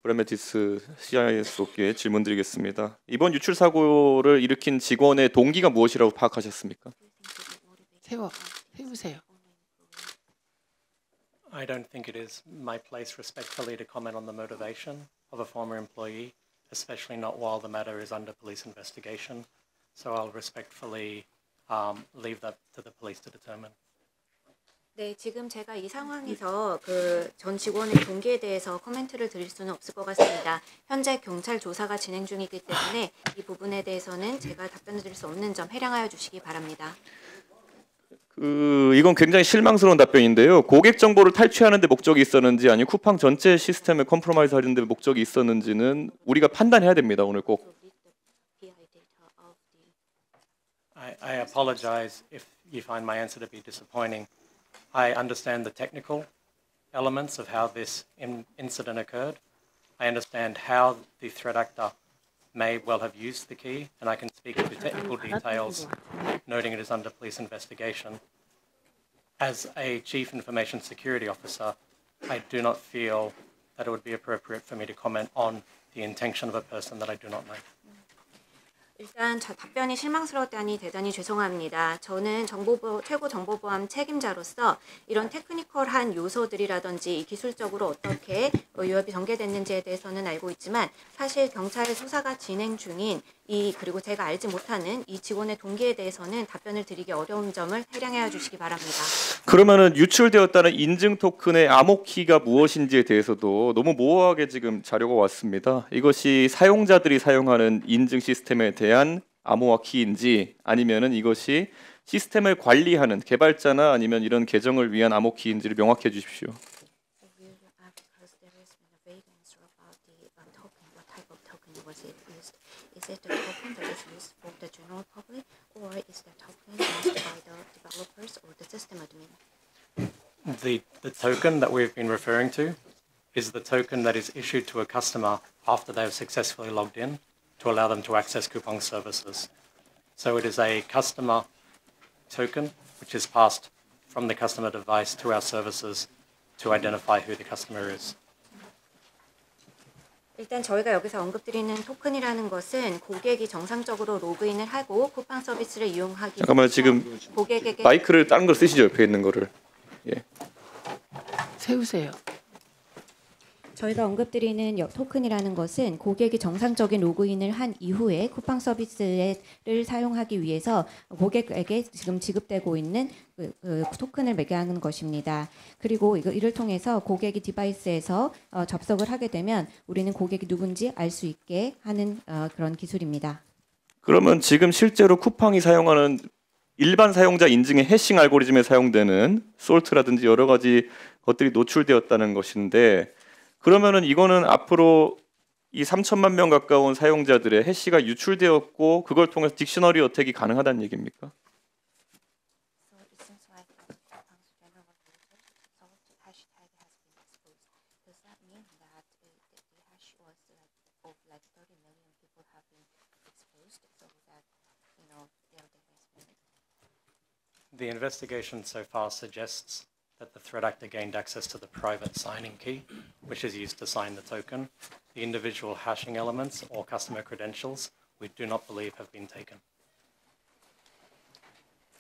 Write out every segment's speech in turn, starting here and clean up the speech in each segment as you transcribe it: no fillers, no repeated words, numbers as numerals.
브레메티스 CISO께 질문드리겠습니다. 이번 유출 사고를 일으킨 직원의 동기가 무엇이라고 파악하셨습니까? 세우세요. I don't think it is my place respectfully to comment on the motivation of a former employee, especially not while the matter is under police investigation. So I'll respectfully leave that to the police to determine. 네, 지금 제가 이 상황에서 그 전 직원의 동기에 대해서 코멘트를 드릴 수는 없을 것 같습니다. 현재 경찰 조사가 진행 중이기 때문에 이 부분에 대해서는 제가 답변을 드릴 수 없는 점 해량하여 주시기 바랍니다. 이건 굉장히 실망스러운 답변인데요. 고객 정보를 탈취하는 데 목적이 있었는지 아니면 쿠팡 전체 시스템을 컴프로마이즈 하는 데 목적이 있었는지는 우리가 판단해야 됩니다. 오늘 꼭. I apologize if you find my answer to be disappointing. I understand the technical elements of how this incident occurred. I understand how the threat actor may well have used the key, and I can speak to technical details, noting it is under police investigation. As a Chief Information Security Officer, I do not feel that it would be appropriate for me to comment on the intention of a person that I do not know. 일단 답변이 실망스러웠다니 대단히 죄송합니다. 저는 최고 정보보안 책임자로서 이런 테크니컬한 요소들이라든지 기술적으로 어떻게 위협이 전개됐는지에 대해서는 알고 있지만 사실 경찰 수사가 진행 중인 그리고 제가 알지 못하는 이 직원의 동기에 대해서는 답변을 드리기 어려운 점을 해량해 주시기 바랍니다. 그러면은 유출되었다는 인증 토큰의 암호키가 무엇인지에 대해서도 너무 모호하게 지금 자료가 왔습니다. 이것이 사용자들이 사용하는 인증 시스템에 대한 암호화 키인지 아니면은 이것이 시스템을 관리하는 개발자나 아니면 이런 계정을 위한 암호키인지를 명확히 해주십시오. Is it the token that is used for the general public, or is the token used by the developers or the system admin? The token that we've been referring to is the token that is issued to a customer after they have successfully logged in to allow them to access Coupang services. So it is a customer token which is passed from the customer device to our services to identify who the customer is. 일단 저희가 여기서 언급드리는 토큰이라는 것은 고객이 정상적으로 로그인을 하고 쿠팡 서비스를 이용하기 잠깐만 지금 고객에게 마이크를 다른 걸 쓰시죠. 옆에 있는 거를. 예. 세우세요. 저희가 언급드리는 토큰이라는 것은 고객이 정상적인 로그인을 한 이후에 쿠팡 서비스를 사용하기 위해서 고객에게 지금 지급되고 있는 그 토큰을 매개하는 것입니다. 그리고 이를 통해서 고객이 디바이스에서 접속을 하게 되면 우리는 고객이 누군지 알 수 있게 하는 그런 기술입니다. 그러면 지금 실제로 쿠팡이 사용하는 일반 사용자 인증의 해싱 알고리즘에 사용되는 솔트라든지 여러 가지 것들이 노출되었다는 것인데 그러면은 이거는 앞으로 이 3천만 명 가까운 사용자들의 해시가 유출되었고 그걸 통해서 딕셔너리 어택이 가능하다는 얘기입니까? The investigation so far suggests that the threat actor gained access to the private signing key, which is used to sign the token. The individual hashing elements or customer credentials we do not believe have been taken.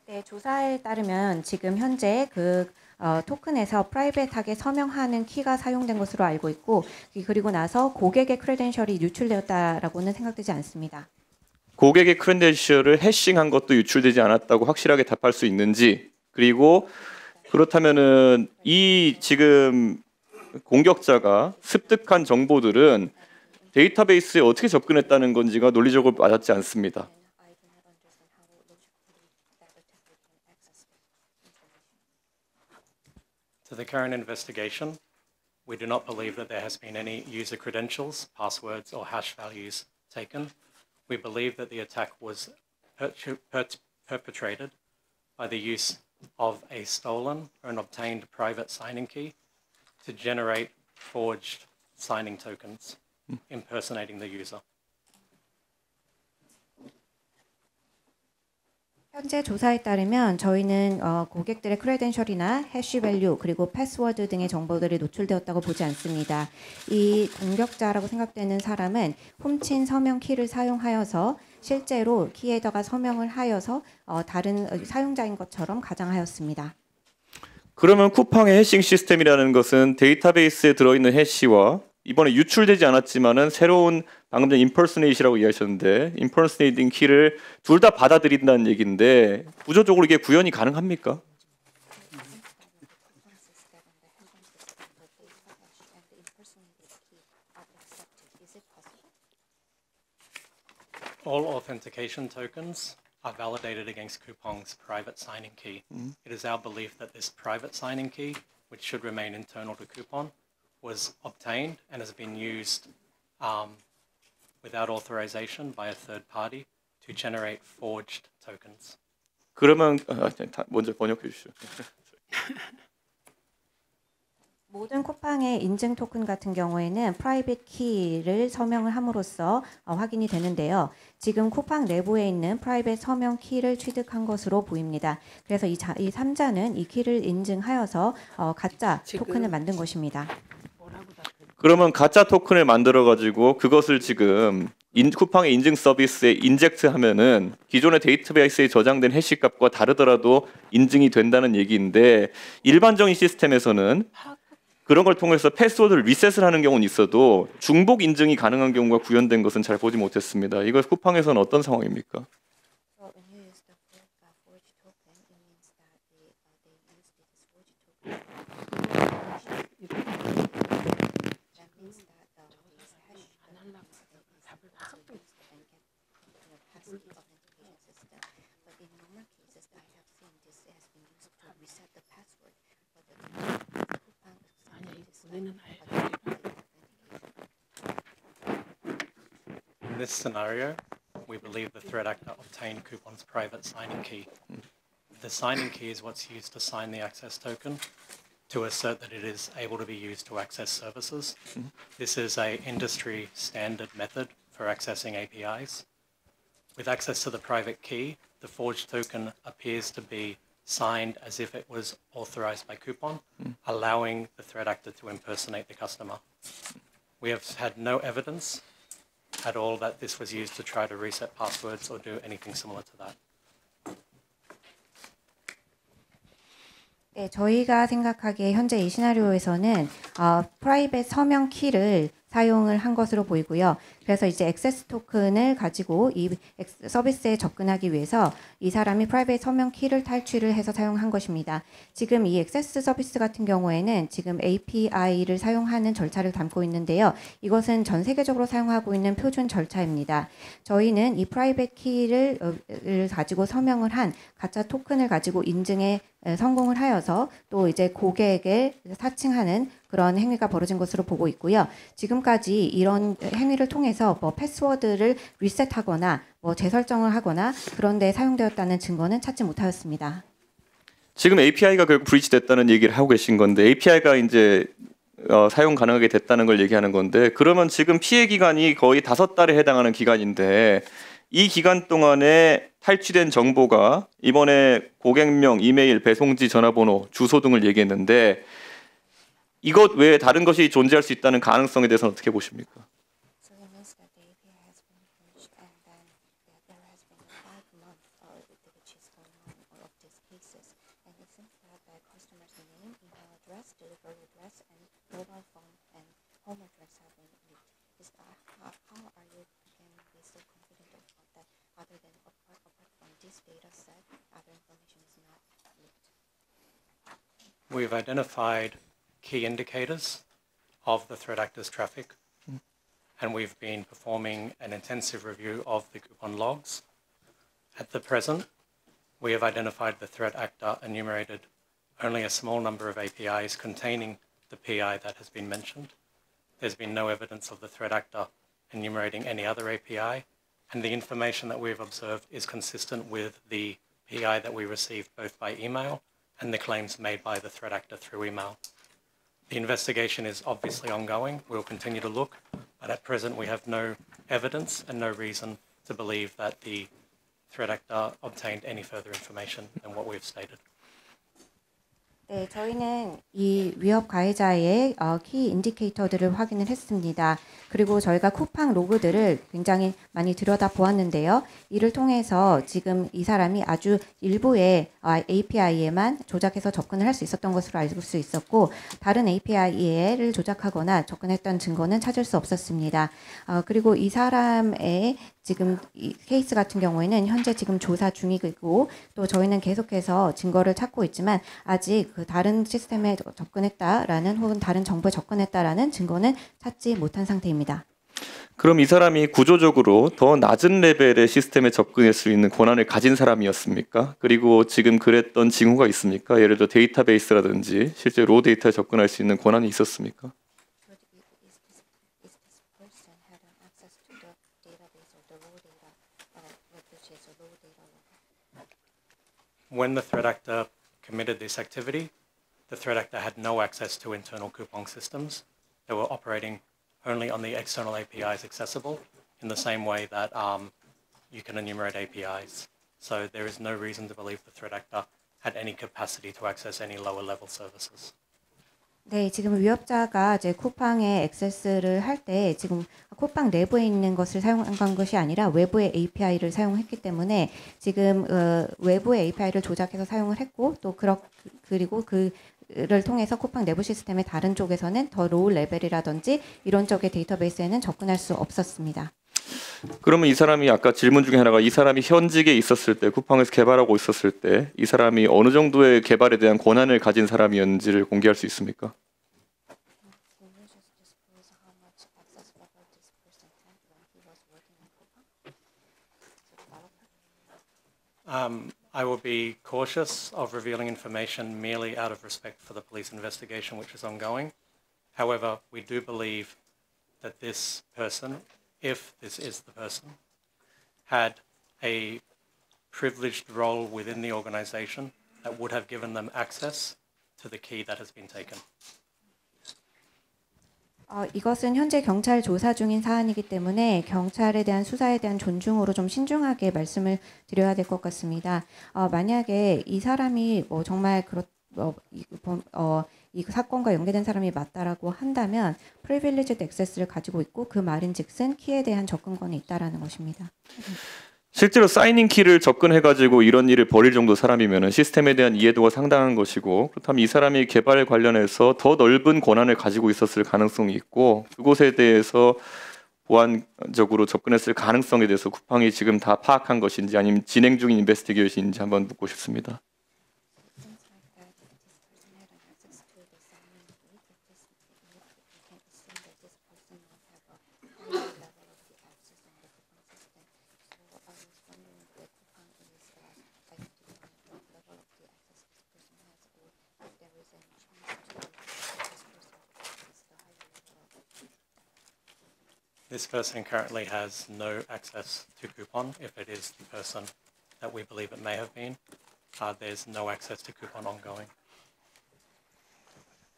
네, 조사에 따르면 지금 현재 그 토큰에서 프라이빗하게 서명하는 키가 사용된 것으로 알고 있고 그리고 나서 고객의 크레덴셜이 유출되었다라고는 생각되지 않습니다. 고객의 크레덴셜을 해싱한 것도 유출되지 않았다고 확실하게 답할 수 있는지 그리고 그렇다면은 이 지금 공격자가 습득한 정보들은 데이터베이스에 어떻게 접근했다는 건지가 논리적으로 맞지 않습니다. To the current investigation, we do not believe that there has been any user credentials, passwords, or hash values taken. We believe that the attack was perpetrated by the use of a stolen or an obtained private signing key to generate forged signing tokens, impersonating the user. 현재 조사에 따르면 저희는 고객들의 크레덴셜이나 해시밸류 그리고 패스워드 등의 정보들이 노출되었다고 보지 않습니다. 이 공격자라고 생각되는 사람은 훔친 서명 키를 사용하여서 실제로 키에다가 서명을 하여서 다른 사용자인 것처럼 가장하였습니다. 그러면 쿠팡의 해싱 시스템이라는 것은 데이터베이스에 들어있는 해시와 이번에 유출되지 않았지만은 새로운 방금 전 impersonate이라고 이야기하셨는데 impersonating 키를 둘 다 받아들인다는 얘기인데 구조적으로 이게 구현이 가능합니까? All authentication tokens are validated against Coupang's private signing key. It is our belief that this private signing key, which should remain internal to Coupang, was obtained and has been used without authorization by a third party to generate forged tokens. 그러면 먼저 번역해 주시죠. 모든 쿠팡의 인증 토큰 같은 경우에는 프라이빗 키를 서명을 함으로써 확인이 되는데요. 지금 쿠팡 내부에 있는 프라이빗 서명 키를 취득한 것으로 보입니다. 그래서 이 3자는 이 키를 인증하여서 가짜 토큰을 만든 것입니다. 그러면 가짜 토큰을 만들어 가지고 그것을 지금 쿠팡의 인증 서비스에 인젝트하면은 기존의 데이터베이스에 저장된 해시 값과 다르더라도 인증이 된다는 얘기인데 일반적인 시스템에서는 그런 걸 통해서 패스워드를 리셋을 하는 경우는 있어도 중복 인증이 가능한 경우가 구현된 것은 잘 보지 못했습니다. 이거 쿠팡에서는 어떤 상황입니까? In this scenario, we believe the threat actor obtained Coupang's private signing key. The signing key is what's used to sign the access token to assert that it is able to be used to access services. This is an industry standard method for accessing APIs. With access to the private key, the forged token appears to be signed as if it was authorized by Coupang, allowing the threat actor to impersonate the customer. We have had no evidence at all that this was used to try to reset passwords or do anything similar to that. 네, 저희가 생각하기에 현재 이 시나리오에서는 프라이빗 서명 키를 사용을 한 것으로 보이고요. 그래서 이제 액세스 토큰을 가지고 이 서비스에 접근하기 위해서 이 사람이 프라이빗 서명 키를 탈취를 해서 사용한 것입니다. 지금 이 액세스 서비스 같은 경우에는 지금 API를 사용하는 절차를 담고 있는데요. 이것은 전 세계적으로 사용하고 있는 표준 절차입니다. 저희는 이 프라이빗 키를 가지고 서명을 한 가짜 토큰을 가지고 인증에 성공을 하여서 또 이제 고객에게 사칭하는 그런 행위가 벌어진 것으로 보고 있고요. 지금까지 이런 행위를 통해서 뭐 패스워드를 리셋하거나 뭐 재설정을 하거나 그런 데 사용되었다는 증거는 찾지 못하였습니다. 지금 API가 결국 브리치됐다는 얘기를 하고 계신 건데 API가 이제 사용 가능하게 됐다는 걸 얘기하는 건데 그러면 지금 피해 기간이 거의 5달에 해당하는 기간인데 이 기간 동안에 탈취된 정보가 이번에 고객명, 이메일, 배송지, 전화번호, 주소 등을 얘기했는데 이것 외에 다른 것이 존재할 수 있다는 가능성에 대해서는 어떻게 보십니까? We've identified key indicators of the threat actor's traffic, and we've been performing an intensive review of the Coupang logs. At the present, we have identified the threat actor enumerated only a small number of APIs containing the PI that has been mentioned. There's been no evidence of the threat actor enumerating any other API, and the information that we've observed is consistent with the PI that we received both by email and the claims made by the threat actor through email. The investigation is obviously ongoing. We'll continue to look, but at present we have no evidence and no reason to believe that the threat actor obtained any further information than what we've stated. 네, 저희는 이 위협 가해자의 키 인디케이터들을 확인을 했습니다. 그리고 저희가 쿠팡 로그들을 굉장히 많이 들여다 보았는데요. 이를 통해서 지금 이 사람이 아주 일부의 API에만 조작해서 접근을 할 수 있었던 것으로 알 수 있었고, 다른 API를 조작하거나 접근했던 증거는 찾을 수 없었습니다. 그리고 이 사람의 지금 이 케이스 같은 경우에는 현재 지금 조사 중이고, 또 저희는 계속해서 증거를 찾고 있지만 아직 그 다른 시스템에 접근했다라는 혹은 다른 정보에 접근했다라는 증거는 찾지 못한 상태입니다. 그럼 이 사람이 구조적으로 더 낮은 레벨의 시스템에 접근할 수 있는 권한을 가진 사람이었습니까? 그리고 지금 그랬던 징후가 있습니까? 예를 들어 데이터베이스라든지 실제 로 데이터에 접근할 수 있는 권한이 있었습니까? When the threat actor committed this activity, the threat actor had no access to internal Coupang systems. They were operating only on the external APIs accessible in the same way that you can enumerate APIs. So there is no reason to believe the threat actor had any capacity to access any lower level services. 네, 지금 위협자가 이제 쿠팡에 액세스를 할 때 지금 쿠팡 내부에 있는 것을 사용한 것이 아니라 외부의 API를 사용했기 때문에 지금 외부의 API를 조작해서 사용을 했고, 또 그리고 그를 통해서 쿠팡 내부 시스템의 다른 쪽에서는 더 로우 레벨이라든지 이런 쪽의 데이터베이스에는 접근할 수 없었습니다. 그러면 이 사람이 아까 질문 중에 하나가 이 사람이 현직에 있었을 때 쿠팡에서 개발하고 있었을 때 이 사람이 어느 정도의 개발에 대한 권한을 가진 사람이었는지를 공개할 수 있습니까? I will be cautious of revealing information merely out of respect for the police investigation which is ongoing. However, we do believe that this person, if this is the person, had a privileged role within the organization that would have given them access to the key that has been taken. 이것은 현재 경찰 조사 중인 사안이기 때문에 경찰에 대한 수사에 대한 존중으로 좀 신중하게 말씀을 드려야 될 것 같습니다. 만약에 이 사람이 정말 이 사건과 연계된 사람이 맞다라고 한다면 프리빌리지드 액세스를 가지고 있고 그 말인즉슨 키에 대한 접근권이 있다라는 것입니다. 실제로 사이닝 키를 접근해가지고 이런 일을 벌일 정도 사람이면 시스템에 대한 이해도가 상당한 것이고, 그렇다면 이 사람이 개발 관련해서 더 넓은 권한을 가지고 있었을 가능성이 있고, 그곳에 대해서 보완적으로 접근했을 가능성에 대해서 쿠팡이 지금 다 파악한 것인지 아니면 진행 중인 인베스티게이션인지 한번 묻고 싶습니다. This person currently has no access to Coupon. If it is the person that we believe it may have been, there's no access to Coupon ongoing.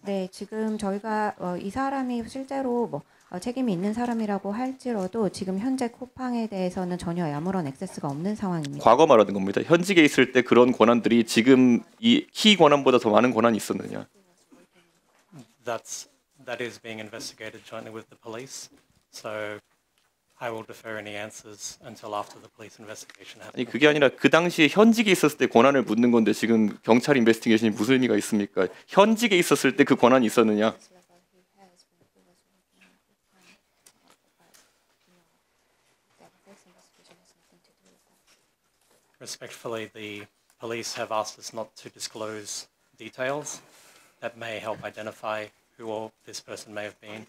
네, 지금 저희가 이 사람이 실제로 책임이 있는 사람이라고 할지라도 지금 현재 쿠팡에 대해서는 전혀 아무런 액세스가 없는 상황입니다. 과거 말하는 겁니다. 현직에 있을 때 그런 권한들이 지금 이 키 권한보다 더 많은 권한이 있었느냐? That is being investigated jointly with the police. So I will defer any answers until after the police investigation happens. 아니 그게 아니라 그 당시에 현직에 있었을 때 권한을 묻는 건데 지금 경찰 인베스티게이션이 무슨 의미가 있습니까? 현직에 있었을 때 그 권한이 있었느냐? Respectfully, the police have asked us not to disclose details that may help identify who this person may have been.